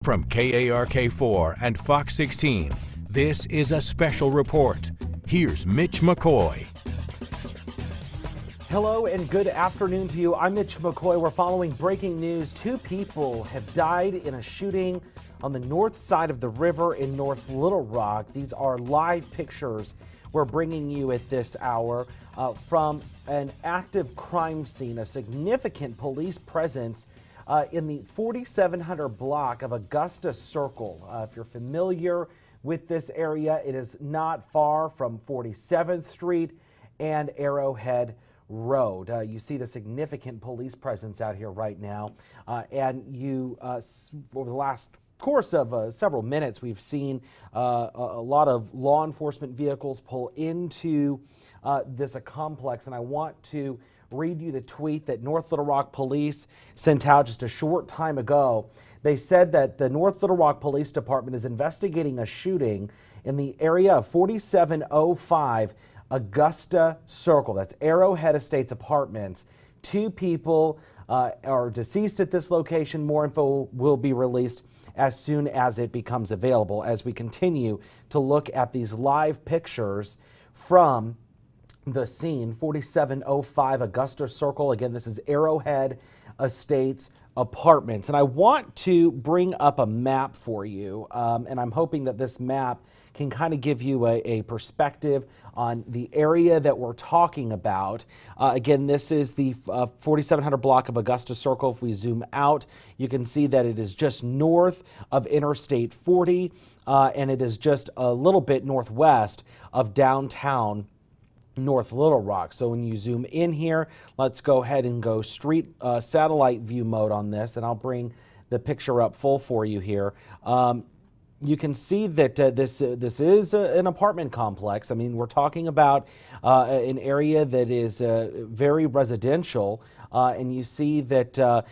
From KARK4 and Fox 16, this is a special report. Here's Mitch McCoy. Hello and good afternoon to you. I'm Mitch McCoy. We're following breaking news. 2 people have died in a shooting on the north side of the river in North Little Rock. These are live pictures we're bringing you at this hour from an active crime scene, a significant police presence in the 4700 block of Augusta Circle. If you're familiar with this area, it is not far from 47th Street and Arrowhead Road. You see the significant police presence out here right now, and you, over the last course of several minutes, we've seen a lot of law enforcement vehicles pull into this complex, and I want to read you the tweet that North Little Rock Police sent out just a short time ago. They said that the North Little Rock Police Department is investigating a shooting in the area of 4705 Augusta Circle. That's Arrowhead Estates Apartments. 2 people are deceased at this location. More info will be released as soon as it becomes available, as we continue to look at these live pictures from the scene, 4705 Augusta Circle. Again, this is Arrowhead Estates Apartments. And I want to bring up a map for you, and I'm hoping that this map can kind of give you a perspective on the area that we're talking about. Again, this is the 4700 block of Augusta Circle. If we zoom out, you can see that it is just north of Interstate 40, and it is just a little bit northwest of downtown North Little Rock. So when you zoom in here, let's go ahead and go street satellite view mode on this, and I'll bring the picture up full for you here. You can see that this is an apartment complex. I mean, we're talking about an area that is very residential, and you see that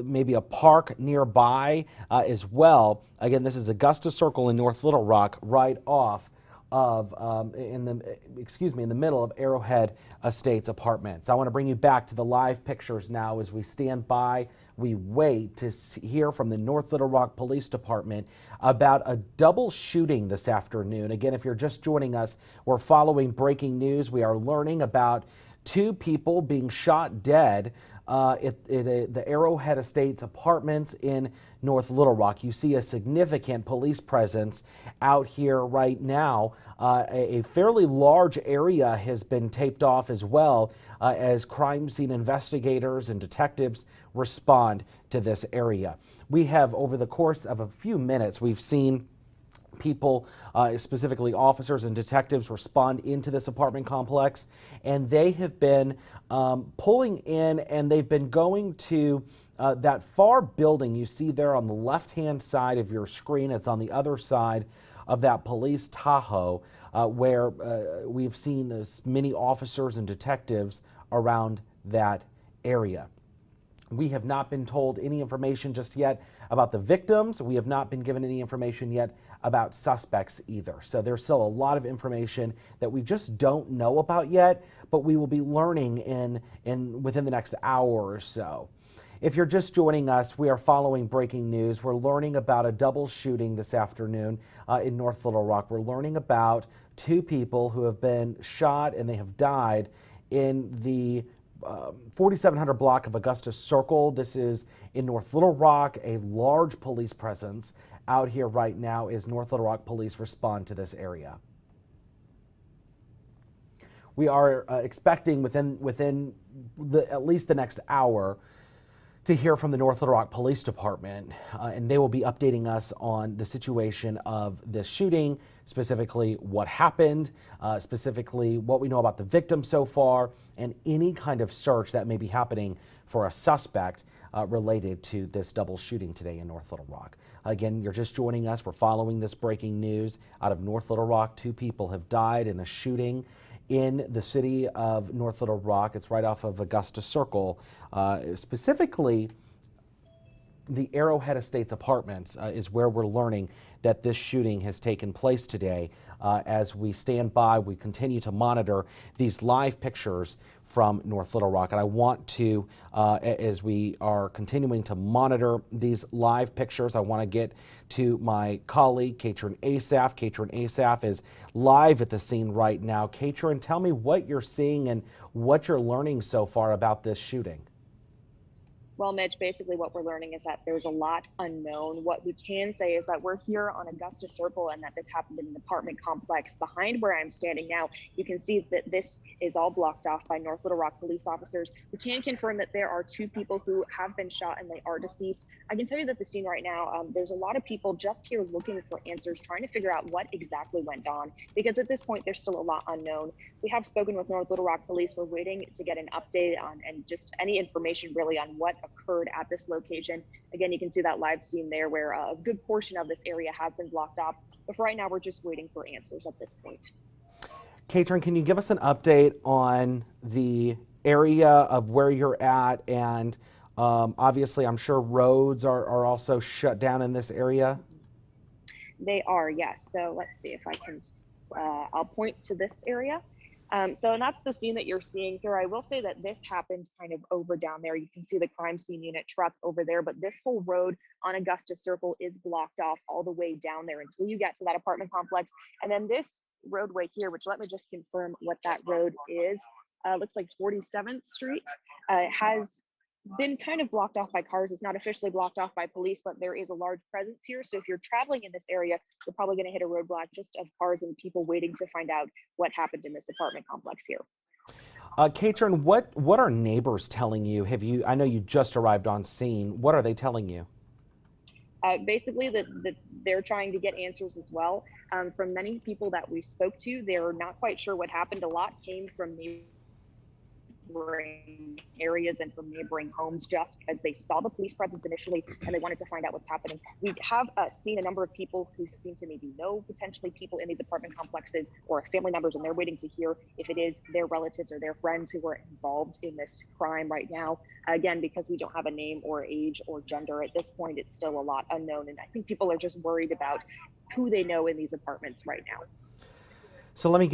maybe a park nearby as well. Again, this is Augusta Circle in North Little Rock, right off of in the middle of Arrowhead Estates Apartments. I want to bring you back to the live pictures now as we stand by. We wait to hear from the North Little Rock Police Department about a double shooting this afternoon. Again, if you're just joining us, we're following breaking news. We are learning about 2 people being shot dead at the Arrowhead Estates Apartments in North Little Rock. You see a significant police presence out here right now. A fairly large area has been taped off as well as crime scene investigators and detectives respond to this area. We have, over the course of a few minutes, we've seen people, specifically officers and detectives, respond into this apartment complex, and they have been pulling in, and they've been going to that far building you see there on the left-hand side of your screen. It's on the other side of that police Tahoe, where we've seen as many officers and detectives around that area. We have not been told any information just yet about the victims. We have not been given any information yet about suspects either. So there's still a lot of information that we just don't know about yet, but we will be learning within the next hour or so. If you're just joining us, we are following breaking news. We're learning about a double shooting this afternoon in North Little Rock. We're learning about 2 people who have been shot and they have died in the 4700 block of Augusta Circle. This is in North Little Rock. A large police presence out here right now as North Little Rock police respond to this area. We are expecting within at least the next hour to hear from the North Little Rock Police Department, and they will be updating us on the situation of this shooting, specifically what happened, specifically what we know about the victim so far, and any kind of search that may be happening for a suspect related to this double shooting today in North Little Rock. Again, you're just joining us. We're following this breaking news out of North Little Rock. 2 people have died in a shooting in the city of North Little Rock. It's right off of Augusta Circle. Specifically, the Arrowhead Estates Apartments is where we're learning that this shooting has taken place today. As we stand by, we continue to monitor these live pictures from North Little Rock. And I want to, as we are continuing to monitor these live pictures, I want to get to my colleague, Katrin Asaf. Katrin Asaf is live at the scene right now. Katrin, tell me what you're seeing and what you're learning so far about this shooting. Well, Mitch, basically what we're learning is that there's a lot unknown. What we can say is that we're here on Augusta Circle and that this happened in an apartment complex behind where I'm standing now. You can see that this is all blocked off by North Little Rock police officers. We can confirm that there are 2 people who have been shot and they are deceased. I can tell you that the scene right now, there's a lot of people just here looking for answers, trying to figure out what exactly went on, because at this point, there's still a lot unknown. We have spoken with North Little Rock police. We're waiting to get an update on and just any information really on what occurred at this location. Again, you can see that live scene there where a good portion of this area has been blocked off. But for right now, we're just waiting for answers at this point. Katrin, can you give us an update on the area of where you're at? And obviously, I'm sure roads are also shut down in this area. They are, yes. So let's see if I can, I'll point to this area. And that's the scene that you're seeing here. I will say that this happened kind of over down there. You can see the crime scene unit truck over there, but this whole road on Augusta Circle is blocked off all the way down there until you get to that apartment complex. And then this roadway here, which let me just confirm what that road is, looks like 47th Street, has been kind of blocked off by cars. It's not officially blocked off by police, but there is a large presence here. So if you're traveling in this area, you're probably going to hit a roadblock just of cars and people waiting to find out what happened in this apartment complex here. Katrin, what are neighbors telling you? I know you just arrived on scene. What are they telling you? Basically that they're trying to get answers as well. From many people that we spoke to, they're not quite sure what happened. A lot came from neighbors areas and from neighboring homes just as they saw the police presence initially and they wanted to find out what's happening. We have seen a number of people who seem to maybe know potentially people in these apartment complexes or family members, and they're waiting to hear if it is their relatives or their friends who were involved in this crime right now. Again, because we don't have a name or age or gender at this point, it's still a lot unknown, and I think people are just worried about who they know in these apartments right now. So let me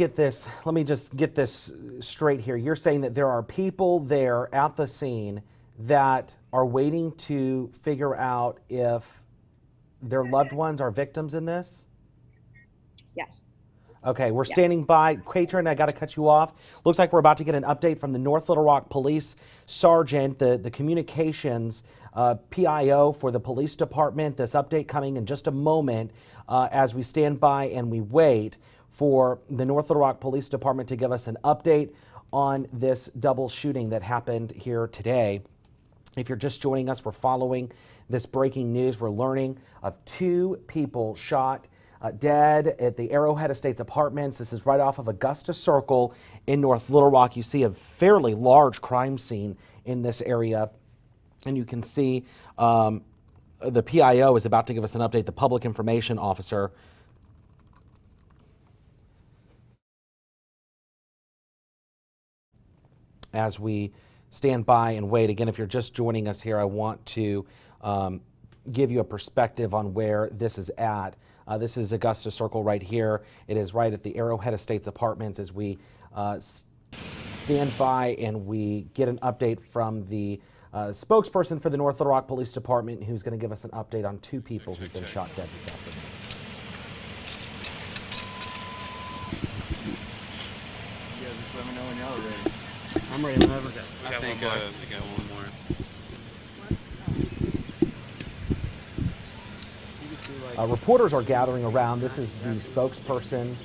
just get this straight here. You're saying that there are people there at the scene that are waiting to figure out if their loved ones are victims in this? Yes. Okay, we're standing by. Katrin, I got to cut you off. Looks like we're about to get an update from the North Little Rock Police Sergeant, the communications PIO for the police department. This update coming in just a moment as we stand by and we wait for the North Little Rock Police Department to give us an update on this double shooting that happened here today. If you're just joining us, we're following this breaking news. We're learning of 2 people shot dead at the Arrowhead Estates Apartments. This is right off of Augusta Circle in North Little Rock. You see a fairly large crime scene in this area, and you can see the PIO is about to give us an update, the public information officer. As we stand by and wait. Again, if you're just joining us here, I want to give you a perspective on where this is at. This is Augusta Circle right here. It is right at the Arrowhead Estates Apartments as we stand by and we get an update from the spokesperson for the North Little Rock Police Department, who's going to give us an update on 2 people who've been shot dead this afternoon. Yeah, just let me know when y'all are ready. I'm ready whenever. I think we got one more. Reporters are gathering around. This is the spokesperson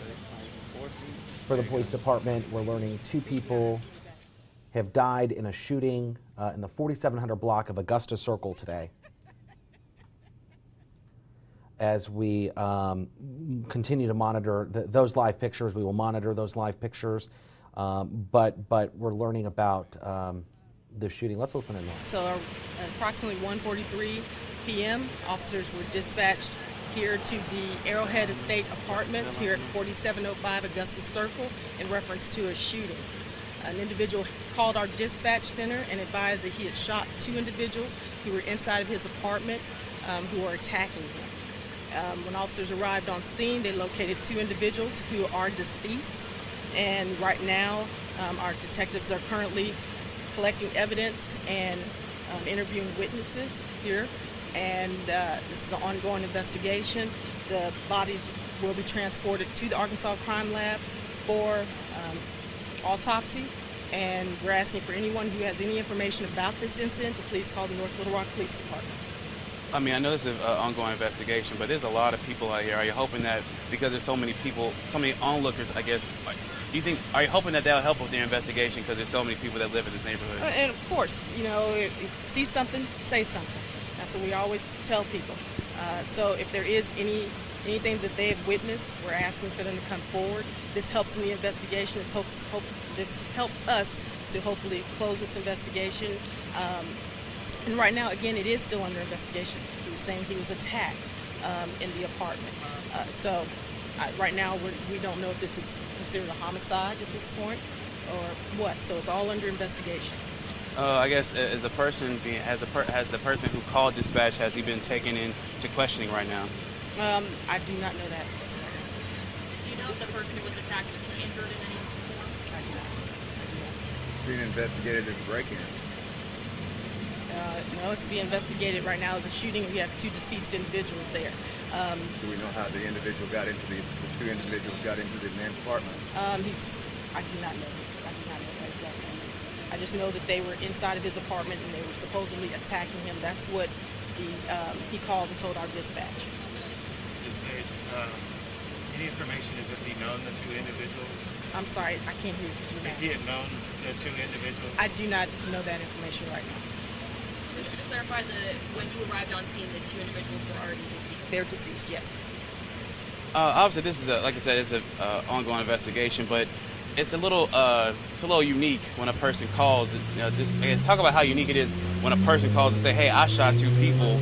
for the police department. We're learning 2 people have died in a shooting in the 4700 block of Augusta Circle today. As we continue to monitor those live pictures, we will monitor those live pictures. But we're learning about the shooting. Let's listen in now. So at approximately 1:43 p.m., officers were dispatched here to the Arrowhead Estate Apartments here at 4705 Augusta Circle in reference to a shooting. an individual called our dispatch center and advised that he had shot 2 individuals who were inside of his apartment who were attacking him. When officers arrived on scene, they located 2 individuals who are deceased, and right now our detectives are currently collecting evidence and interviewing witnesses here, and this is an ongoing investigation. The bodies will be transported to the Arkansas Crime Lab for autopsy, and we're asking for anyone who has any information about this incident to please call the North Little Rock Police Department. I mean, I know this is an ongoing investigation, but there's a lot of people out here. Are you hoping that because there's so many people, so many onlookers, I guess, are you hoping that that'll help with their investigation because there's so many people that live in this neighborhood? And of course, you know, if see something, say something. That's what we always tell people. So if there is anything that they have witnessed, we're asking for them to come forward. This helps in the investigation. This helps us to hopefully close this investigation. And right now, again, it is still under investigation. He was saying he was attacked in the apartment. So right now, we don't know if this is considered a homicide at this point or what. So it's all under investigation. I guess has the person who called dispatch, has he been taken into questioning right now? I do not know that. Do you know if the person who was attacked is injured in any form? I do not. It's being investigated as a break-in. No, it's being investigated right now as a shooting. We have 2 deceased individuals there. Do we know how the individual got into the 2 individuals got into the man's apartment? I do not know. I do not know that exact answer. I just know that they were inside of his apartment and they were supposedly attacking him. That's what he called and told our dispatch. Is there any information, is it he known the 2 individuals? I'm sorry, I can't hear you. If he had known the 2 individuals? I do not know that information right now. Just to clarify, when you arrived on scene, the 2 individuals were already deceased? They're deceased, yes. Obviously, this is like I said, it's an ongoing investigation, but it's a little unique when a person calls. You know, talk about how unique it is when a person calls and say, "Hey, I shot 2 people,"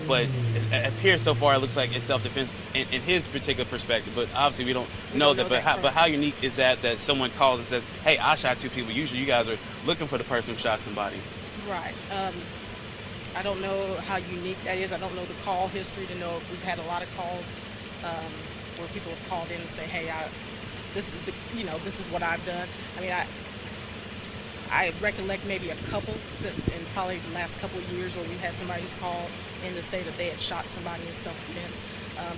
but it appears so far it looks like it's self-defense in his particular perspective. But obviously, we don't know that. But how unique is that someone calls and says, "Hey, I shot 2 people." Usually, you guys are looking for the person who shot somebody. Right. I don't know how unique that is. I don't know the call history to know if we've had a lot of calls where people have called in and say, "Hey, this is what I've done." I mean, I recollect maybe a couple in probably the last couple of years where we've had somebody who's called in to say that they had shot somebody in self-defense,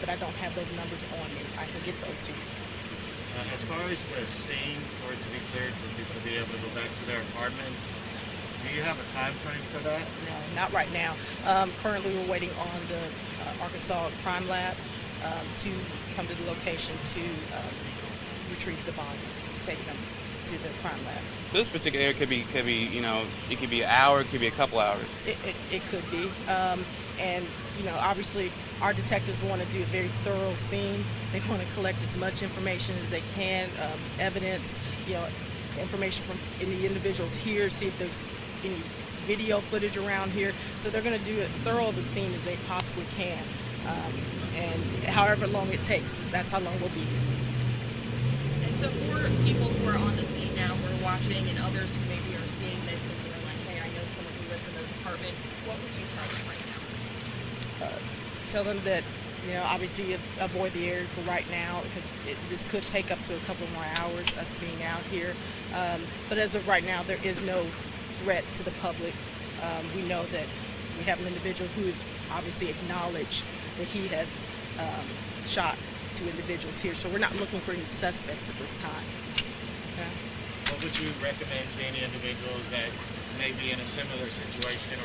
but I don't have those numbers on me. I can get those to you. As far as the scene for it to be cleared for people to be able to go back to their apartments, do you have a time frame for that? No, not right now. Currently, we're waiting on the Arkansas Crime Lab to come to the location to retrieve the bodies, to take them to the crime lab. So this particular area could be, you know, it could be an hour, it could be a couple hours. It could be, and you know, obviously, our detectives want to do a very thorough scene. They want to collect as much information as they can, evidence, you know, information from the individuals here, see if there's any video footage around here. So they're going to do as thorough of a scene as they possibly can. And however long it takes, that's how long we'll be here. And so for people who are on the scene now, who are watching, and others who maybe are seeing this and they're like, "Hey, I know someone who lives in those apartments," what would you tell them right now? Tell them that, you know, obviously avoid the area for right now, because this could take up to a couple more hours, us being out here. But as of right now, there is no threat to the public. We know that we have an individual who has obviously acknowledged that he has shot 2 individuals here, so we're not looking for any suspects at this time. Okay? What would you recommend to any individuals that may be in a similar situation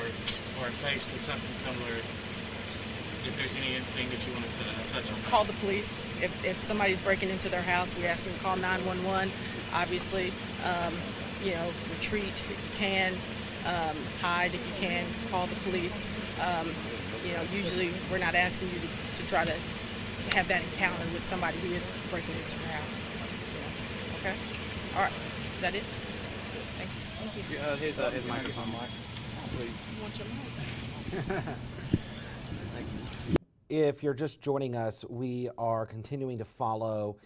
or faced with something similar? If there's anything that you wanted to touch on? Call the police. If somebody's breaking into their house, we ask them to call 911. Obviously, you know, retreat if you can, hide if you can, call the police. You know, usually we're not asking you to try to have that encounter with somebody who is breaking into your house. Yeah. Okay? All right. Is that it? Thank you. His microphone. You want your mic? If you're just joining us, we are continuing to follow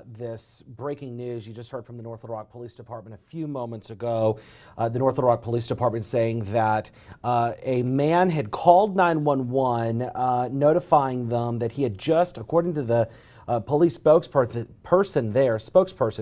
this breaking news you just heard from the North Little Rock Police Department a few moments ago. The North Little Rock Police Department saying that a man had called 911 notifying them that he had just, according to the police spokesperson,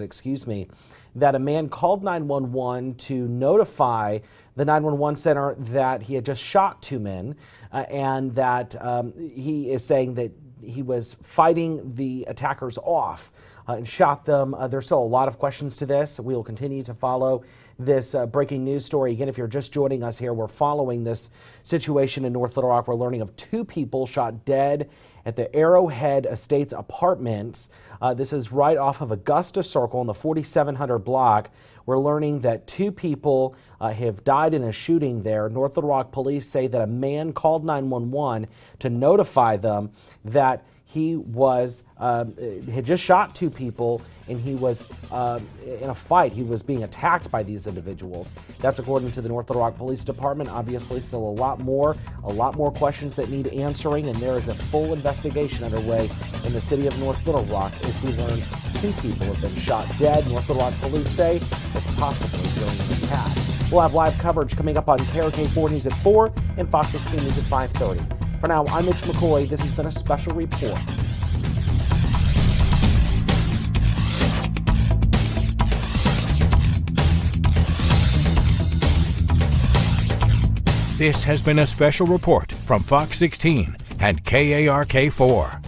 excuse me, that a man called 911 to notify the 911 center that he had just shot 2 men and that he is saying that he was fighting the attackers off and shot them. There's still a lot of questions to this. We will continue to follow this breaking news story. Again, if you're just joining us here, we're following this situation in North Little Rock. We're learning of 2 people shot dead at the Arrowhead Estates Apartments. This is right off of Augusta Circle in the 4700 block. We're learning that 2 people have died in a shooting there. North Little Rock police say that a man called 911 to notify them that he was had just shot 2 people and he was in a fight. He was being attacked by these individuals. That's according to the North Little Rock Police Department. Obviously, still a lot more questions that need answering, and there is a full investigation underway in the city of North Little Rock as we learn 2 people have been shot dead. North Little Rock police say it's possibly during an attack. We'll have live coverage coming up on KARK 4 News at 4 and Fox 16 News at 5:30. For now, I'm Mitch McCoy. This has been a special report. This has been a special report from Fox 16 and KARK 4.